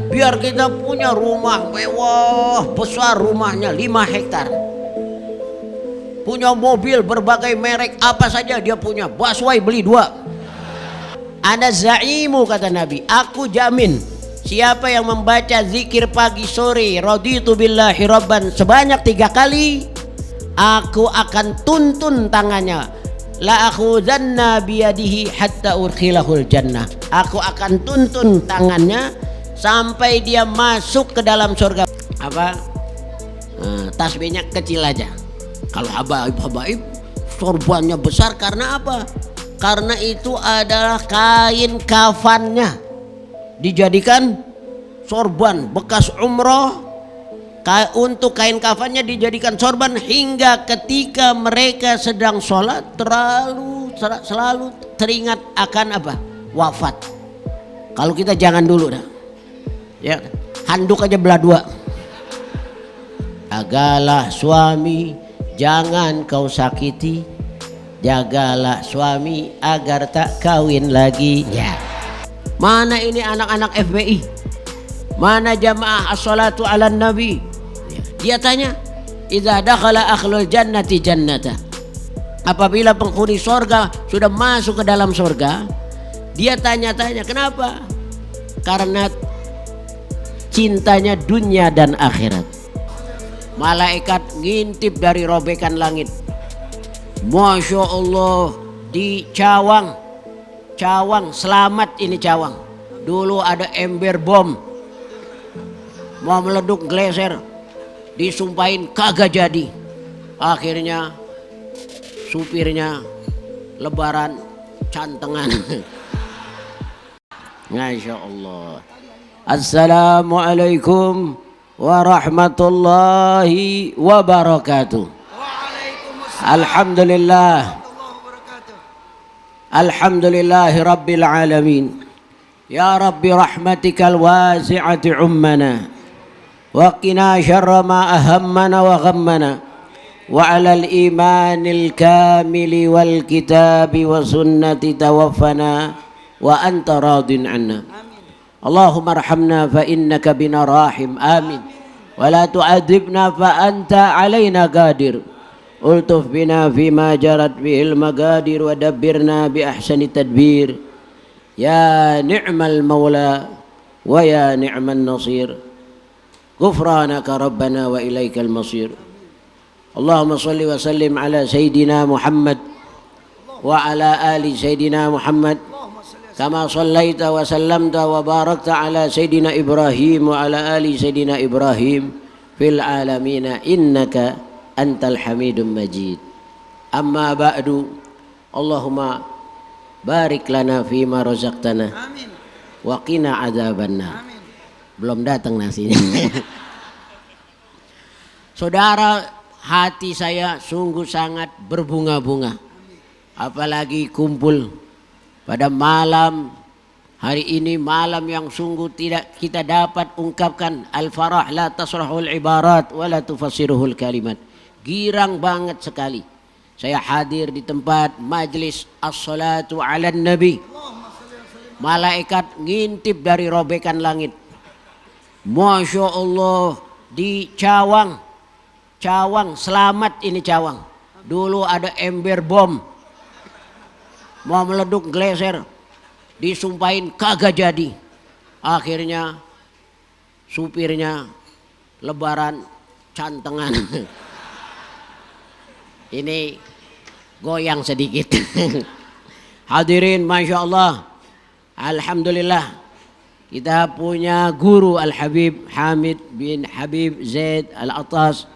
Biar kita punya rumah mewah, besar rumahnya 5 hektar. Punya mobil berbagai merek apa saja dia punya. Busway beli 2. Ana zaimu kata Nabi, aku jamin siapa yang membaca zikir pagi sore raditu billahi rabban sebanyak 3 kali, aku akan tuntun tangannya, la akhudanna biyadihi hatta urkhilahul jannah, aku akan tuntun tangannya sampai dia masuk ke dalam surga. Apa? Tasbihnya kecil aja. Kalau habaib sorbannya besar karena apa? Karena itu adalah kain kafannya dijadikan sorban bekas umroh. Untuk kain kafannya dijadikan sorban hingga ketika mereka sedang sholat selalu teringat akan apa? Wafat. Kalau kita jangan dulu dah. Ya, handuk aja belah 2. Jagalah suami, jangan kau sakiti. Jagalah suami agar tak kawin lagi. Ya. Mana ini anak-anak FBI? Mana jamaah as-salatu ala nabi? Dia tanya, idza dakhala akhlul jannati jannata. Apabila penghuni surga sudah masuk ke dalam surga, dia tanya-tanya, kenapa? Karena cintanya dunia dan akhirat. Malaikat ngintip dari robekan langit. Masya Allah, di Cawang selamat ini Cawang. Dulu ada ember bom mau meleduk geleser, disumpahin kagak jadi. Akhirnya supirnya lebaran cantengan. Masya Allah. Assalamualaikum warahmatullahi wabarakatuh. Alhamdulillah. Alhamdulillahi rabbil alamin. Ya Rabbi rahmatikal wasi'ati ummana wa qina syarra ma ahammana wa ghammana wa alal imanil kamili wal kitabi wa sunnati tawaffana wa anta radin anna. Allahumma arhamna fa innaka bina rahim, amin. Wa la tu'adzibna fa anta alaina qadir. Ultuf bina fima jarat bihil magadir wa dabbirna bi ahsani tadbir. Ya ni'mal maula wa ya ni'man nasir. Ghufranaka rabbana wa ilaikal masir. Allahumma salli wa sallim ala Sayyidina Muhammad wa ala ali Sayyidina Muhammad kama sallaita wa sallamta wa barakta ala Sayyidina Ibrahim wa ala ali Sayyidina Ibrahim fil alamina innaka antal hamidum majid. Amma ba'du. Allahumma barik lana fima razaqtana. Amin. Wa qina adzabannar. Amin. Belum datang nasinya. Saudara, hati saya sungguh sangat berbunga-bunga. Apalagi kumpul pada malam hari ini, malam yang sungguh tidak kita dapat ungkapkan. Al-farah la tasrahul ibarat wa la tufassiruhul kalimat. Girang banget sekali saya hadir di tempat majlis as-salatu ala nabi. Malaikat ngintip dari robekan langit. Masya Allah, di Cawang selamat ini Cawang. Dulu ada ember bom mau meleduk geleser, disumpahin kagak jadi. Akhirnya supirnya lebaran cantengan. Ini goyang sedikit. Hadirin, Masya Allah. Alhamdulillah, kita punya guru Al-Habib Hamid bin Habib Zaid Al-Attas.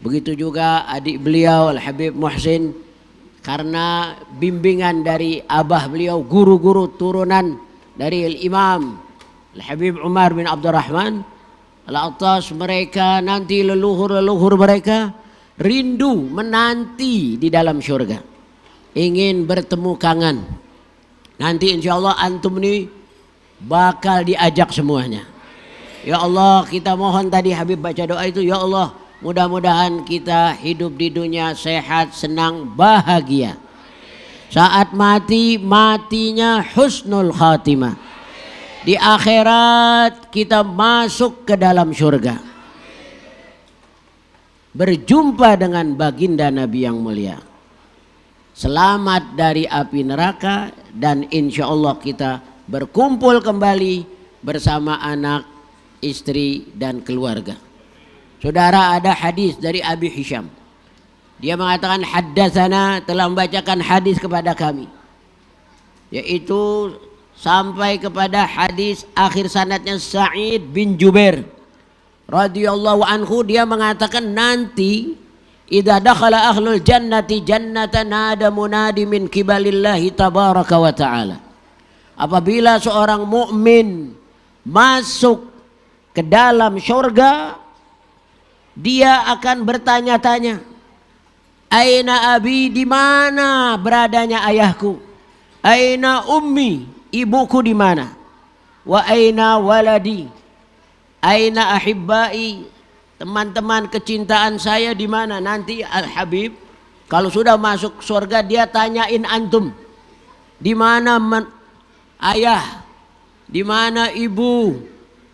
Begitu juga adik beliau Al-Habib Muhsin. Karena bimbingan dari abah beliau, guru-guru turunan dari Al-Imam Al-Habib Umar bin Abdurrahman Al-Attas, mereka nanti leluhur-leluhur mereka rindu menanti di dalam surga, ingin bertemu kangen. Nanti insya Allah antum ini bakal diajak semuanya. Ya Allah, kita mohon tadi Habib baca doa itu, ya Allah mudah-mudahan kita hidup di dunia sehat, senang, bahagia. Saat mati, matinya husnul khatimah. Di akhirat kita masuk ke dalam surga. Berjumpa dengan baginda Nabi yang mulia. Selamat dari api neraka dan insya Allah kita berkumpul kembali bersama anak, istri dan keluarga. Saudara, ada hadis dari Abi Hisham. Dia mengatakan haddatsana, telah membacakan hadis kepada kami. Yaitu sampai kepada hadis akhir sanadnya Sa'id bin Jubair radhiyallahu anhu. Dia mengatakan nanti idza dakhala ahlul jannati jannatan nada munadi min qibalillahi tabaraka wa taala. Apabila seorang mukmin masuk ke dalam surga, dia akan bertanya-tanya, aina abi, di mana beradanya ayahku? Aina ummi, ibuku di mana? Wa aina waladi, aina ahibbai, teman-teman kecintaan saya di mana? Nanti Al-Habib kalau sudah masuk surga dia tanyain antum, di mana ayah, di mana ibu,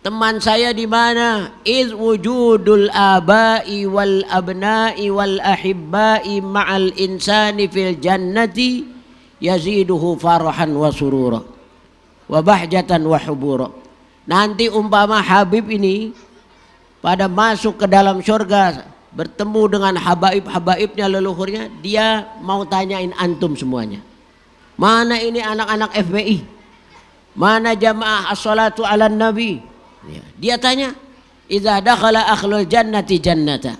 teman saya di mana? Iz wujudul abai wal abnai wal ahibbai ma'al insani fil jannati yaziduhu farahan wa surura wa bahjatan wa hubura. Nanti umpama Habib ini pada masuk ke dalam surga bertemu dengan habaib-habaibnya, leluhurnya, dia mau tanyain antum semuanya. Mana ini anak-anak FPI? Mana jamaah as-salatu ala nabi? Dia tanya, idza dakhala akhlul jannati jannata.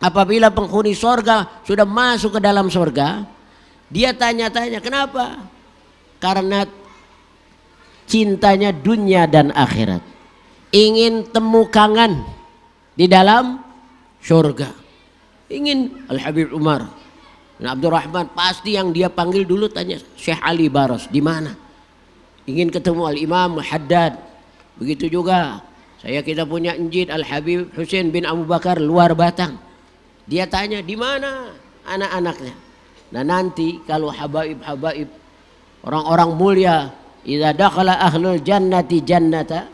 Apabila penghuni surga sudah masuk ke dalam surga, dia tanya-tanya, kenapa? Karena cintanya dunia dan akhirat. Ingin temu kangen di dalam surga. Ingin Al-Habib Umar bin Abdurrahman, pasti yang dia panggil dulu tanya Syekh Ali Baros, di mana? Ingin ketemu Al-Imam Haddad. Begitu juga kita punya Njid Al-Habib Husain bin Abu Bakar luar Batang. Dia tanya di mana anak-anaknya. Nah nanti kalau habaib-habaib, orang-orang mulia, idza dakhala ahlul jannati jannata,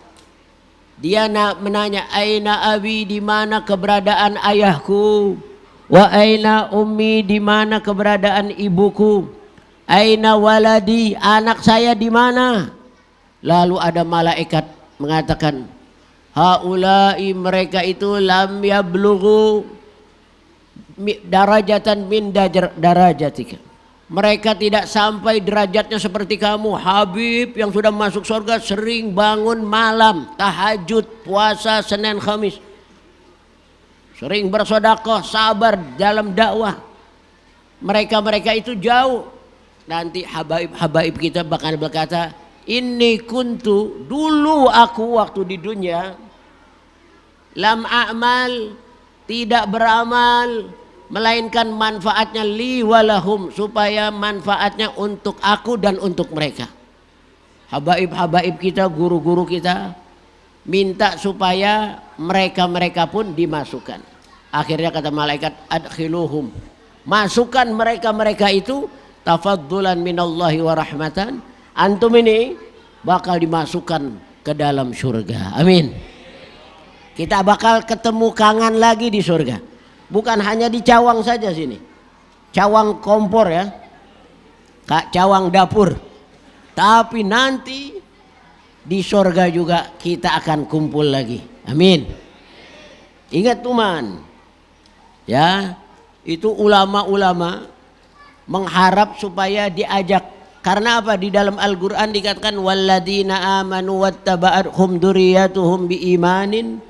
dia menanya aina abi, di mana keberadaan ayahku? Wa aina ummi, di mana keberadaan ibuku? Aina waladi, anak saya di mana? Lalu ada malaikat mengatakan, haulai, mereka itu lam yablughu darajatan min darajatika. Mereka tidak sampai derajatnya seperti kamu, Habib, yang sudah masuk surga sering bangun malam, tahajud, puasa Senin Khamis, sering bersedekah, sabar dalam dakwah. Mereka itu jauh. Nanti habaib-habaib kita bakal berkata, inni kuntu, dulu aku waktu di dunia, lam a'mal, tidak beramal, melainkan manfaatnya li walahum, supaya manfaatnya untuk aku dan untuk mereka. Habaib-habaib kita, guru-guru kita minta supaya mereka pun dimasukkan. Akhirnya kata malaikat, adkhiluhum, masukkan mereka itu, tafaddulan minallahi wa rahmatan, antum ini bakal dimasukkan ke dalam surga. Amin. Kita bakal ketemu kangen lagi di surga. Bukan hanya di cawang saja sini, cawang kompor ya, cawang dapur, tapi nanti di surga juga kita akan kumpul lagi. Amin. Ingat teman, ya, itu ulama-ulama mengharap supaya diajak. Karena apa? Di dalam Al-Quran dikatakan walladzina amanu wattaba'athum dzurriyyatuhum biimanin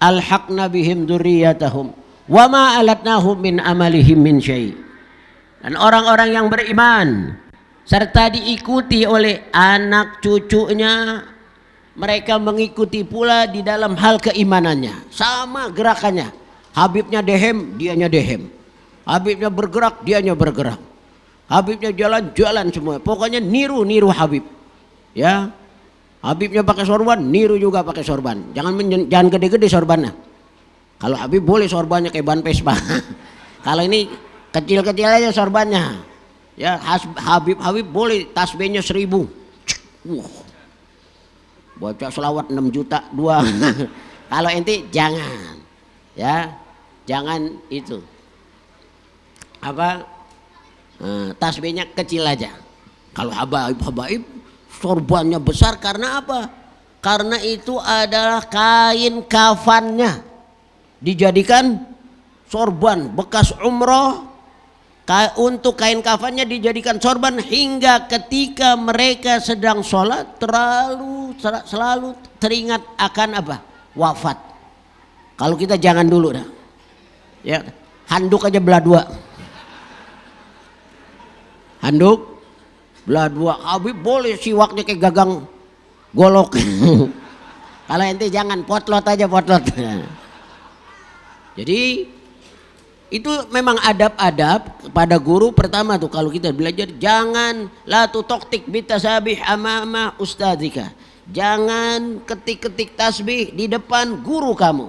alhaqna bihim dzurriyyatahum wa ma alatnahum min amalihim min syai'. Dan orang-orang yang beriman serta diikuti oleh anak cucunya, mereka mengikuti pula di dalam hal keimanannya, sama gerakannya. Habibnya dehem, dianya dehem. Habibnya bergerak, dianya bergerak. Habibnya jalan-jalan semua. Pokoknya niru Habib. Ya. Habibnya pakai sorban, niru juga pakai sorban. Jangan gede-gede sorbannya. Kalau Habib boleh sorbannya kayak ban Vespa. Kalau ini kecil-kecil aja sorbannya. Ya, Habib boleh tasbihnya 1000. baca selawat 6 juta 2. Kalau ente jangan, ya, jangan itu apa, tasbihnya kecil aja. Kalau habaib sorbannya besar karena apa? Karena itu adalah kain kafannya dijadikan sorban bekas umroh. Untuk kain kafannya dijadikan sorban hingga ketika mereka sedang sholat selalu teringat akan apa? Wafat. Kalau kita jangan dulu dah. Ya, handuk aja belah 2. Handuk belah 2. Habib boleh siwaknya kayak gagang golok. Kalau ente jangan, potlot aja potlot. Jadi itu memang adab-adab kepada guru. Pertama tuh kalau kita belajar, jangan la tutoktik bitasabih amama ustadzika. Jangan ketik-ketik tasbih di depan guru kamu.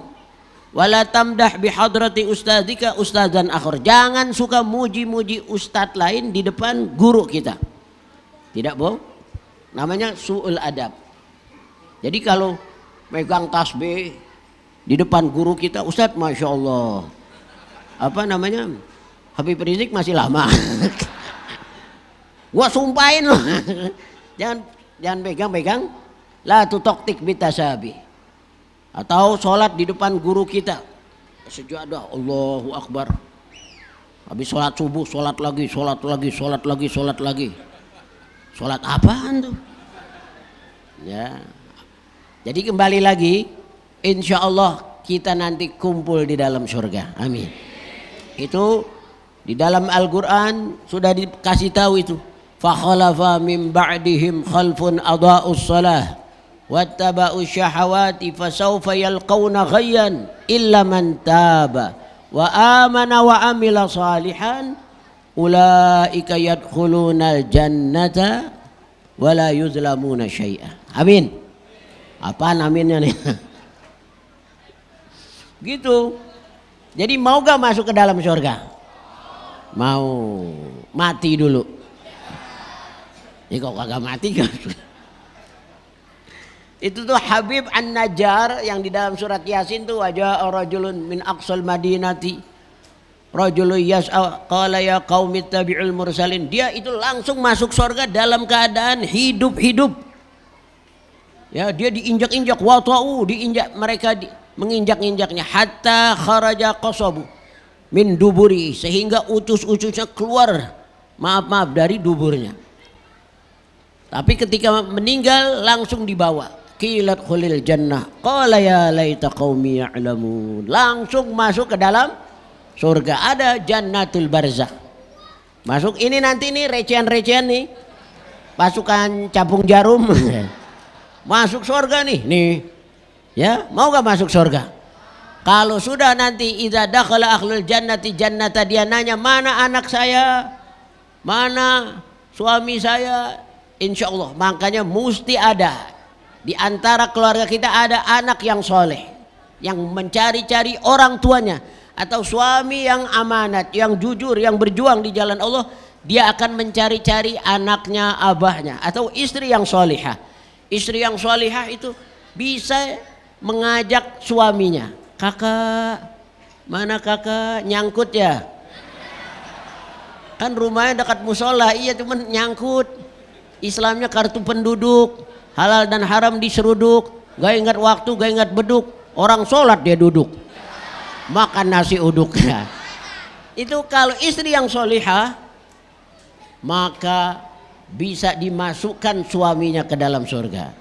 Wala tamdah bihadrati ustadzika ustadzan akhir. Jangan suka muji-muji ustadz lain di depan guru kita. Tidak boh. Namanya su'ul adab. Jadi kalau megang tasbih di depan guru kita, ustadz masya Allah, apa namanya, Habib Rizik masih lama. Gua sumpahin loh. Jangan pegang-pegang. La tutoktik bitasabi. Atau sholat di depan guru kita, sejadah Allahu Akbar. Habis sholat subuh sholat lagi. Sholat apaan tuh? Ya. Jadi kembali lagi, insya Allah kita nanti kumpul di dalam surga. Amin. Itu di dalam Al-Quran sudah dikasih tahu itu. Fakhalafa min ba'dihim khalfun adha'us salah wattaba'us syahawati fasawfa yalqawna ghayyan illa man taba wa amana wa amila salihan ulaika yadkhulunal jannata wa la yuzlamuna syai'a. Amin. Apaan aminnya nih? Gitu. Jadi mau gak masuk ke dalam surga? Mau. Mati dulu. Ya kok kagak mati kan? Itu tuh Habib An-Najjar yang di dalam surat Yasin tuh, waja'a rajulun min aqsal madinati rajulun yas'a qala ya qaumi ittabi'ul mursalin. Dia itu langsung masuk surga dalam keadaan hidup-hidup. Ya, dia diinjak-injak, wata'u, diinjak mereka menginjak-injaknya hatta kharaja qasabu min duburi, sehingga utus-utusnya keluar dari duburnya. Tapi ketika meninggal langsung dibawa. Qilat khulil jannah qala ya laita qaumi ya'lamun. Langsung masuk ke dalam surga. Ada jannatul barzakh. Masuk ini nanti nih recehan-recehan nih. Pasukan capung jarum. Masuk surga nih. Ya, mau gak masuk surga? Kalau sudah nanti idza dakhala ahlul jannati jannata, dia nanya, mana anak saya? Mana suami saya? Insya Allah, makanya mesti ada di antara keluarga kita ada anak yang soleh, yang mencari-cari orang tuanya, atau suami yang amanat, yang jujur, yang berjuang di jalan Allah. Dia akan mencari-cari anaknya, abahnya, atau istri yang solihah. Istri yang solihah itu bisa mengajak suaminya, kakak, mana kakak, nyangkut ya? Kan rumahnya dekat musola, iya cuman nyangkut. Islamnya kartu penduduk, halal dan haram diseruduk, gak ingat waktu, gak ingat beduk. Orang sholat dia duduk, makan nasi uduk. Itu kalau istri yang solihah, maka bisa dimasukkan suaminya ke dalam surga.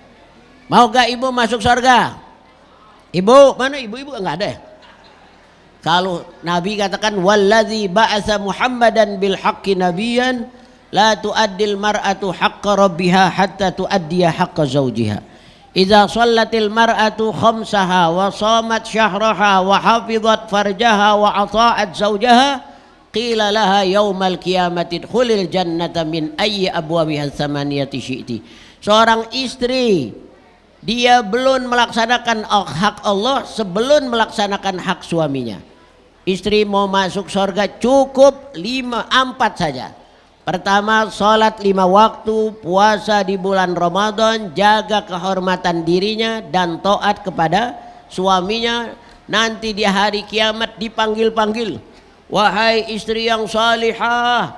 Mau gak ibu masuk surga? Ibu, mana ibu-ibu? Enggak ada ya? Kalau Nabi katakan wallazi ba'atsa Muhammadan bil haqqi nabiyyan la tu'addil mar'atu haqqa rabbiha hatta tu'addiya haqqa zawjiha. Idza shallatil mar'atu khamsaha wa shamat syahraha wa hafizat farjaha wa ata'at zawjaha qila laha yaumal qiyamati khulil jannata min ayyi abwabiha tsamaniyati syi'ti. Seorang istri dia belum melaksanakan hak Allah sebelum melaksanakan hak suaminya. Istri mau masuk surga cukup 4 saja. Pertama, sholat 5 waktu, puasa di bulan Ramadan, jaga kehormatan dirinya dan taat kepada suaminya. Nanti di hari kiamat dipanggil-panggil, wahai istri yang salihah,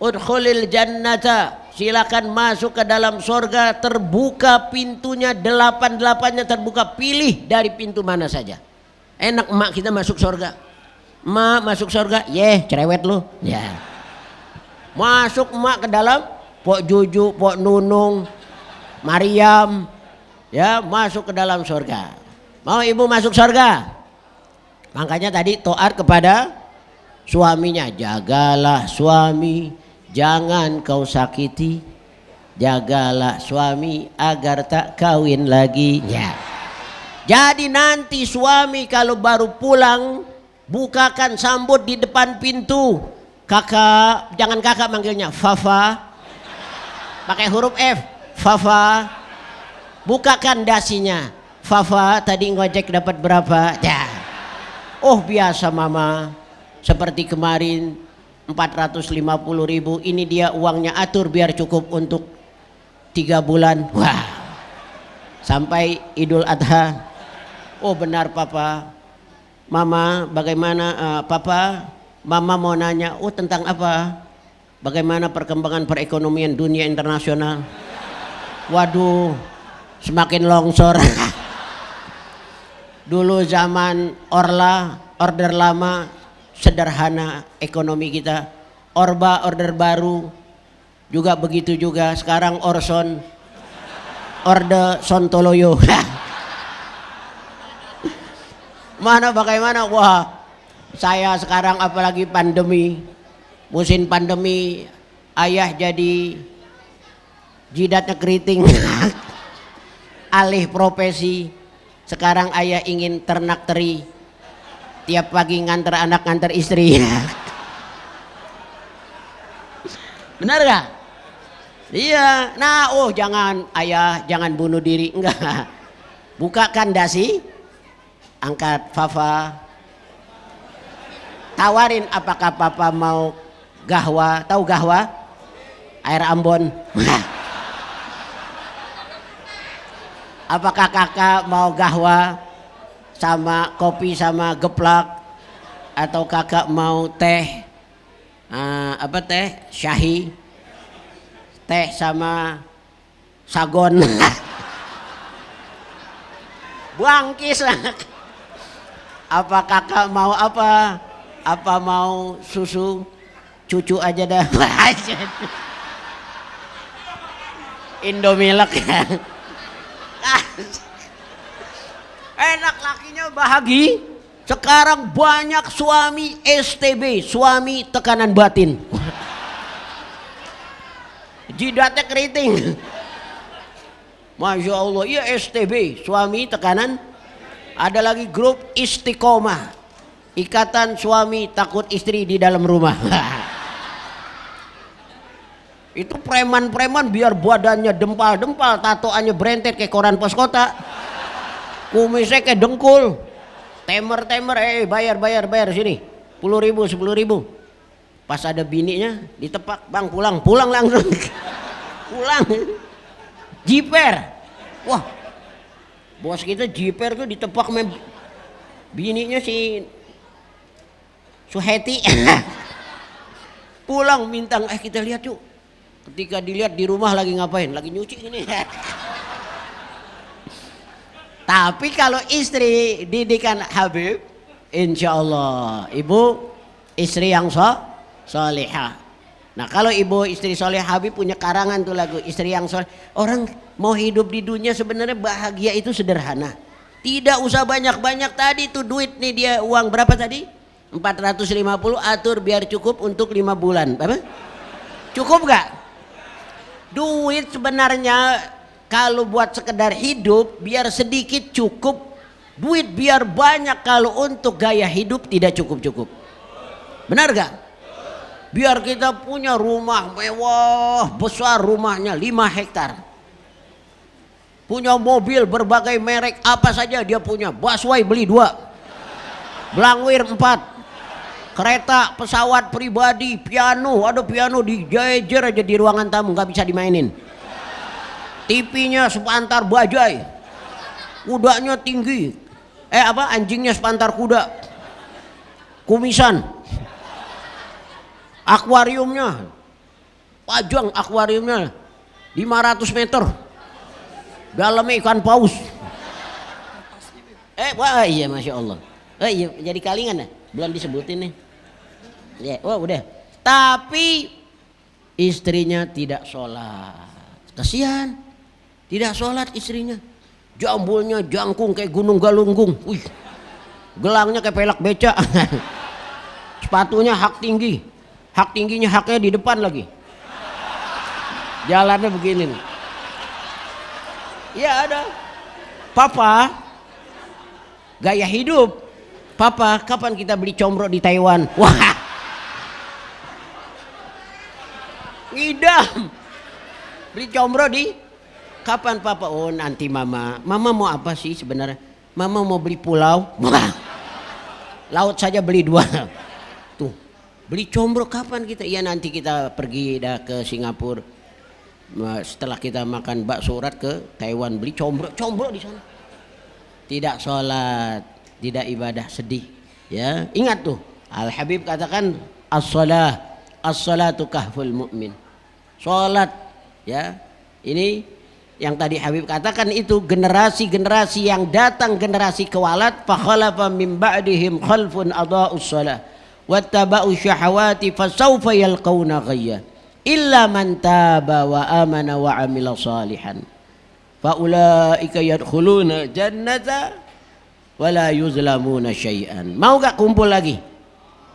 udkhulil jannata, silakan masuk ke dalam surga. Terbuka pintunya, 8-8-nya terbuka, pilih dari pintu mana saja. Enak emak kita masuk surga. Emak masuk surga, cerewet lu. Ya. Masuk emak ke dalam, Pok Juju, Pok Nunung, Mariam, ya masuk ke dalam surga. Mau ibu masuk surga? Makanya tadi taat kepada suaminya. Jagalah suami, jangan kau sakiti. Jagalah suami agar tak kawin lagi. Ya. Jadi nanti suami kalau baru pulang, bukakan sambut di depan pintu. Kakak, jangan kakak manggilnya, Fafa. Pakai huruf F, Fafa. Bukakan dasinya. Fafa, tadi ngojek dapat berapa? Ya. Oh biasa mama. Seperti kemarin 450.000. Ini dia uangnya, atur biar cukup untuk 3 bulan. Wah. Sampai Idul Adha. Oh benar papa. Mama bagaimana papa? Mama mau nanya, oh tentang apa? Bagaimana perkembangan perekonomian dunia internasional? Waduh, semakin longsor. Dulu zaman order lama, sederhana ekonomi kita. Order baru, juga begitu juga. Sekarang orde sontoloyo. Mana bagaimana? Wah. Saya sekarang apalagi pandemi, musim pandemi, ayah jadi jidatnya keriting. Alih profesi, sekarang ayah ingin ternak teri, tiap pagi nganter anak nganter istri. Benar gak? Iya. Nah, jangan ayah, jangan bunuh diri, enggak. Bukakan dasi, angkat Fafa. Tawarin apakah papa mau gahwa, tahu gahwa? Air Ambon. Apakah kakak mau gahwa sama kopi sama geplak, atau kakak mau teh teh syahi, teh sama sagon. Bangkis. Apa kakak mau apa? Apa mau susu? Cucu aja dah. Indomilk. Enak lakinya bahagia. Sekarang banyak suami STB, suami tekanan batin. Jidatnya keriting. Masya Allah, iya STB, suami tekanan. Ada lagi grup Istiqomah, Ikatan Suami Takut Istri di Dalam Rumah. Itu preman-preman biar badannya dempal-dempal, tatoannya berentet kayak koran pos kota, kumisnya kayak dengkul, temer-temer, bayar sini 10.000. Pas ada bininya ditepak, bang pulang langsung. Pulang jiper. Wah, bos kita jiper tuh ditepak bininya si Suheti. Pulang minta, kita lihat yuk. Ketika dilihat di rumah lagi ngapain? Lagi nyuci ini. Tapi kalau istri didikan Habib, insya Allah ibu istri yang solihah. Nah kalau ibu istri solihah, Habib punya karangan tuh lagu istri yang solihah. Orang mau hidup di dunia sebenarnya bahagia itu sederhana. Tidak usah banyak-banyak. Tadi tuh duit nih, dia uang berapa tadi? 450, atur biar cukup untuk 5 bulan. Apa? Cukup gak? Duit sebenarnya kalau buat sekedar hidup biar sedikit cukup. Duit biar banyak kalau untuk gaya hidup tidak cukup-cukup. Benar gak? Biar kita punya rumah mewah, besar rumahnya 5 hektar. Punya mobil berbagai merek, apa saja dia punya. Busway beli 2, Blangwir 4, kereta, pesawat pribadi, piano, ada piano dijejer aja di ruangan tamu, nggak bisa dimainin. TV-nya sepantar bajai, kudanya tinggi, anjingnya sepantar kuda, kumisan, akuariumnya, pajang akuariumnya 500 meter, dalamnya ikan paus. Wah iya Masya Allah. Iya jadi kalingan ya, belum disebutin nih. Ya, udah. Tapi istrinya tidak sholat. Kasihan, tidak sholat istrinya. Jambulnya jangkung kayak gunung galunggung. Wih, gelangnya kayak pelak beca. Sepatunya hak tinggi. Hak tingginya haknya di depan lagi. Jalannya begini nih. Iya ada. Papa, gaya hidup. Papa, kapan kita beli combro di Taiwan? Wah, ngidam. Beli combro di kapan Papa? Oh nanti Mama. Mama mau apa sih sebenarnya? Mama mau beli pulau. Wah, laut saja beli 2. Tuh, beli combro kapan kita? Iya nanti kita pergi dah ke Singapura. Setelah kita makan bakso urat ke Taiwan, beli combro di sana. Tidak sholat, tidak ibadah, sedih. Ya, ingat tuh. Al Habib katakan as-salatu kahful mu'min. Sholat, ya. Ini yang tadi Habib katakan itu generasi-generasi yang datang, generasi kewalat. Fa khalafa min ba'dihim khalfun adaa'us shalah wattaba'u syahawati fasawfa yalqawna ghayya illa man taba wa amana wa amila salihan faulaika yadkhuluna jannata wala yuzlamuna syai'an. Mau gak kumpul lagi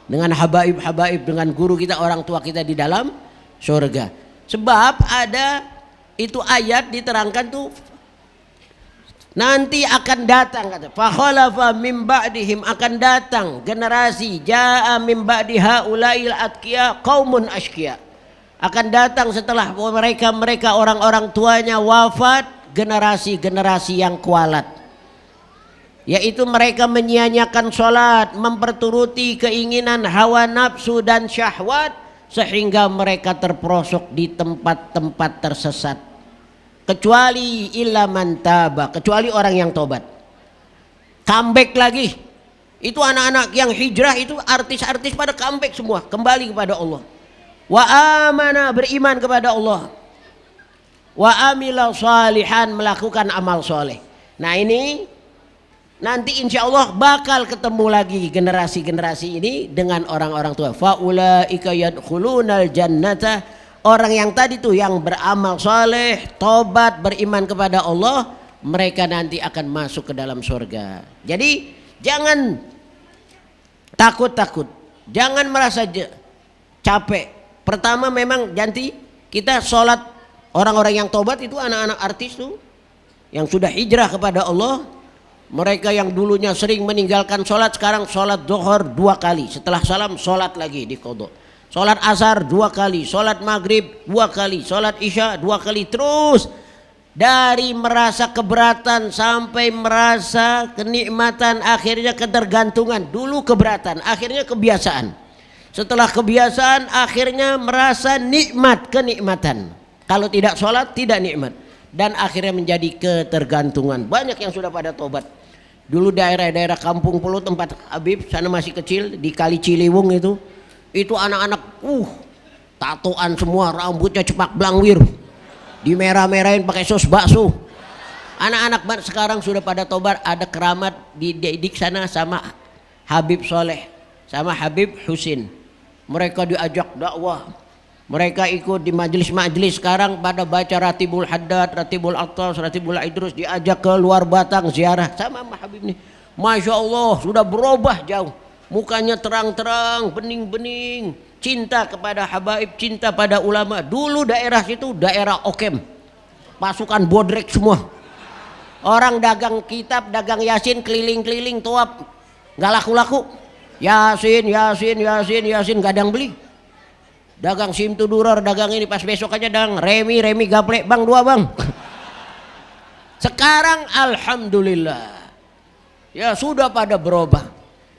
dengan habaib-habaib, dengan guru kita, orang tua kita di dalam surga? Sebab ada itu ayat diterangkan tuh nanti akan datang, kata fa khalafa mim ba'dihim, akan datang generasi jaa mim ba'di haula'il atqiya qaumun ashqiya, akan datang setelah mereka orang-orang tuanya wafat, generasi-generasi yang kualat, yaitu mereka menyia-nyiakan sholat, memperturuti keinginan hawa nafsu dan syahwat, sehingga mereka terperosok di tempat-tempat tersesat. Kecuali illa man taba, kecuali orang yang tobat, comeback lagi. Itu anak-anak yang hijrah, itu artis-artis pada comeback semua, kembali kepada Allah. Wa amana, beriman kepada Allah. Wa amila salihan, melakukan amal soleh. Nah ini nanti insya Allah bakal ketemu lagi generasi-generasi ini dengan orang-orang tua. Faulaika yadkhulunal jannata, orang yang tadi tuh yang beramal soleh, tobat, beriman kepada Allah, mereka nanti akan masuk ke dalam surga. Jadi jangan takut-takut, jangan merasa capek. Pertama memang nanti kita sholat, orang-orang yang tobat itu anak-anak artis tuh yang sudah hijrah kepada Allah. Mereka yang dulunya sering meninggalkan sholat, sekarang sholat zuhur 2 kali, setelah salam sholat lagi di qadha. Sholat asar 2 kali, sholat maghrib 2 kali, sholat isya 2 kali, terus dari merasa keberatan sampai merasa kenikmatan, akhirnya ketergantungan. Dulu keberatan, akhirnya kebiasaan. Setelah kebiasaan akhirnya merasa nikmat, kenikmatan. Kalau tidak sholat tidak nikmat, dan akhirnya menjadi ketergantungan. Banyak yang sudah pada tobat. Dulu daerah-daerah Kampung Pulau tempat Habib sana masih kecil, di Kali Ciliwung itu anak-anak tatoan semua, rambutnya cepak blangwir, dimerah-merahin pakai sos bakso. Anak-anak sekarang sudah pada tobat. Ada keramat didik sana sama Habib Soleh, sama Habib Husin. Mereka diajak dakwah, mereka ikut di majelis-majelis. Sekarang pada baca Ratibul Haddad, Ratibul Attas, Ratibul Idrus, diajak ke luar Batang ziarah sama Habib nih. Masya Allah sudah berubah jauh, mukanya terang-terang, bening-bening, cinta kepada habaib, cinta pada ulama. Dulu daerah situ daerah Okem, pasukan bodrek semua, orang dagang kitab, dagang yasin, keliling-keliling tuap, nggak laku-laku. Yasin nggak ada yang beli. Dagang simtu duror, dagang ini, pas besok aja dagang remi gaplek, bang 2 bang. Sekarang alhamdulillah ya sudah pada berubah.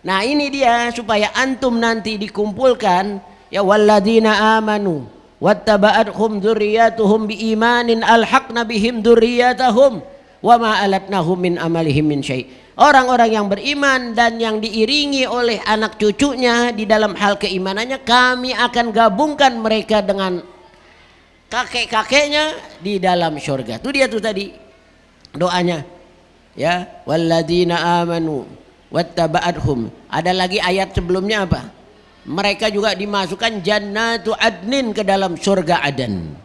Nah ini dia supaya antum nanti dikumpulkan, ya walladzina amanu wattaba'athum dzurriyyatuhum biimanin alhaqna bihim dzurriyyatahum wama alatnahum min amalihim min syai'. Orang-orang yang beriman dan yang diiringi oleh anak cucunya di dalam hal keimanannya, kami akan gabungkan mereka dengan kakek-kakeknya di dalam surga. Itu dia tuh tadi doanya. Ya, walladzina amanu wattaba'athum. Ada lagi ayat sebelumnya apa? Mereka juga dimasukkan jannatu adnin, ke dalam surga Adan.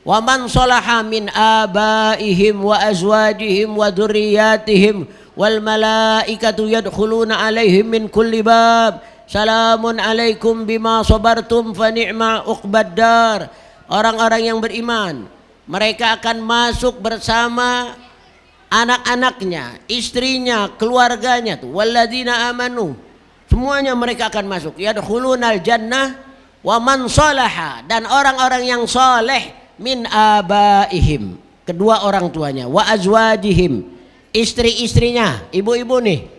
Wa man salaha min abaihim wa azwajihim wa dzurriyyatihim wal malaikatu yadkhuluna alaihim min kulli bab salamun alaikum bima sabartum fa ni'ma uqbaddar. Orang-orang yang beriman, mereka akan masuk bersama anak-anaknya, istrinya, keluarganya tuh walladzina amanu. Semuanya mereka akan masuk. Yadkhulunal jannah wa man salaha, dan orang-orang yang saleh, min abaihim, kedua orang tuanya, wa azwajihim, istri-istrinya, ibu-ibu nih,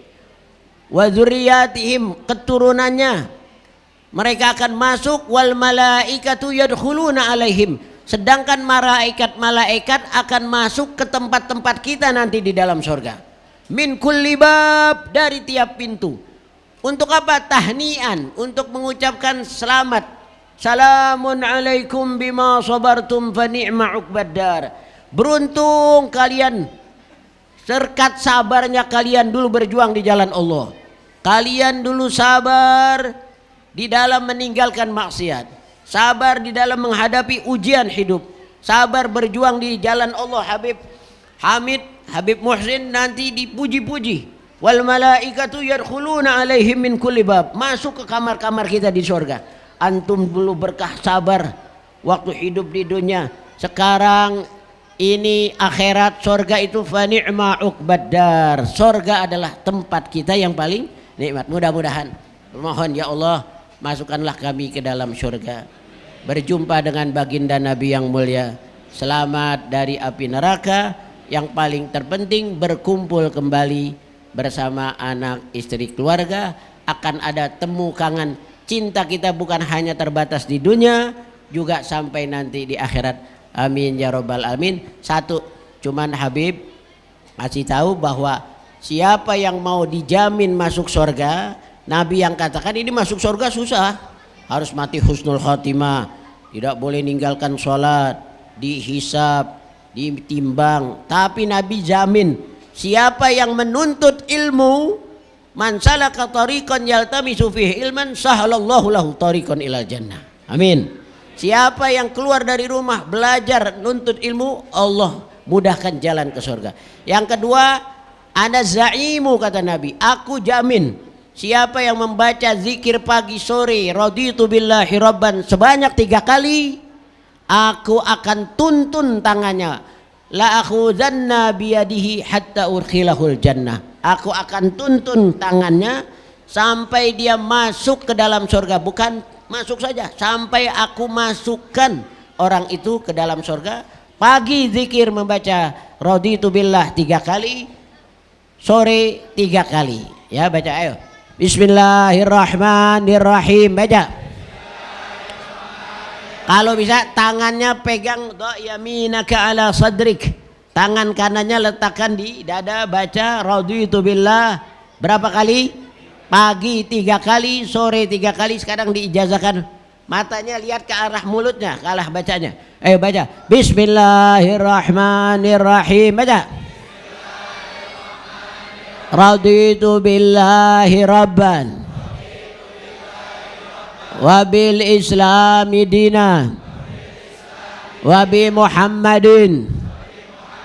wa dzurriyyatihim, keturunannya, mereka akan masuk. Wal malaikatu yadkhuluna alaihim, sedangkan malaikat akan masuk ke tempat-tempat kita nanti di dalam surga. Min kulli bab, dari tiap pintu. Untuk apa? Tahnian, untuk mengucapkan selamat. Salamun alaikum bima sabartum fa ni'ma uqbaddar. Beruntung kalian, berkat sabarnya kalian dulu berjuang di jalan Allah. Kalian dulu sabar di dalam meninggalkan maksiat, sabar di dalam menghadapi ujian hidup, sabar berjuang di jalan Allah. Habib Muhsin nanti dipuji-puji. Wal malaikatu yadkhuluna alaihim min kulli bab, masuk ke kamar-kamar kita di surga. Antum dulu berkah sabar waktu hidup di dunia, sekarang ini akhirat, surga itu fa ni'ma uqbaddar. Surga adalah tempat kita yang paling nikmat. Mudah-mudahan, mohon ya Allah, masukkanlah kami ke dalam surga, berjumpa dengan baginda Nabi yang mulia, selamat dari api neraka, yang paling terpenting berkumpul kembali bersama anak, istri, keluarga. Akan ada temu kangen. Cinta kita bukan hanya terbatas di dunia, juga sampai nanti di akhirat. Amin ya rabbal alamin. Satu, cuman Habib kasih tahu bahwa siapa yang mau dijamin masuk surga, Nabi yang katakan ini masuk surga susah, harus mati husnul khotimah, tidak boleh ninggalkan sholat, dihisab, ditimbang. Tapi Nabi jamin, siapa yang menuntut ilmu, man salaka tariqan yaltamisu fihi ilman sahalallahu lahu tariqan ilal jannah. Amin. Siapa yang keluar dari rumah belajar nuntut ilmu, Allah mudahkan jalan ke surga. Yang kedua, ana zaimu, kata Nabi, aku jamin siapa yang membaca zikir pagi sore raditu billahi rabban sebanyak 3 kali, aku akan tuntun tangannya, la akhuzanna biyadihi hatta urkhilahul jannah. Aku akan tuntun tangannya sampai dia masuk ke dalam surga. Bukan masuk saja, sampai aku masukkan orang itu ke dalam surga. Pagi zikir membaca raditu billah 3 kali, sore 3 kali. Ya baca, ayo. Bismillahirrahmanirrahim, baca. Kalau bisa tangannya pegang, do yaminaka ala sadrik. Tangan kanannya letakkan di dada, baca raditu billah berapa kali? Pagi 3 kali, sore 3 kali. Sekarang diijazahkan matanya lihat ke arah mulutnya, kalah bacanya. Ayo baca. Bismillahirrahmanirrahim, baca. Raditu billahi rabban wa bil islami dina wa bi Muhammadin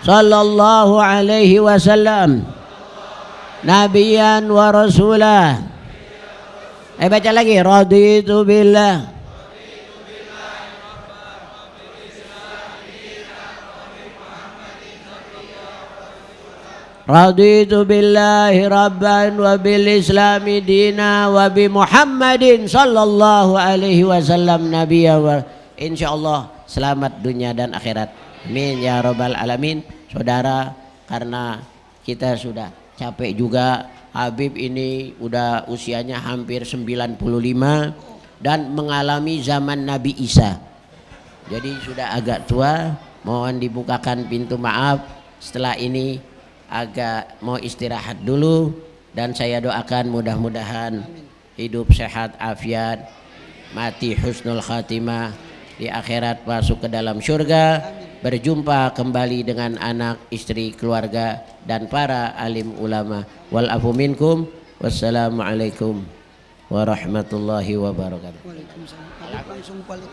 sallallahu alaihi wasallam nabiyan wa rasulah. Baca lagi. Raditu billah raditu billahi rabban wa bil islami dina wa bi Muhammadin sallallahu alaihi wasallam nabiyya wa insyaallah selamat dunia dan akhirat. Amin ya rabbal alamin. Saudara, karena kita sudah capek juga, Habib ini udah usianya hampir 95 dan mengalami zaman Nabi Isa. Jadi sudah agak tua, mohon dibukakan pintu maaf. Setelah ini agak mau istirahat dulu dan saya doakan mudah-mudahan hidup sehat afiat, mati husnul khatimah, di akhirat masuk ke dalam surga, berjumpa kembali dengan anak, istri, keluarga dan para alim ulama. Wal afu minkum. Wassalamualaikum warahmatullahi wabarakatuh. Waalaikumsalam. Langsung balik.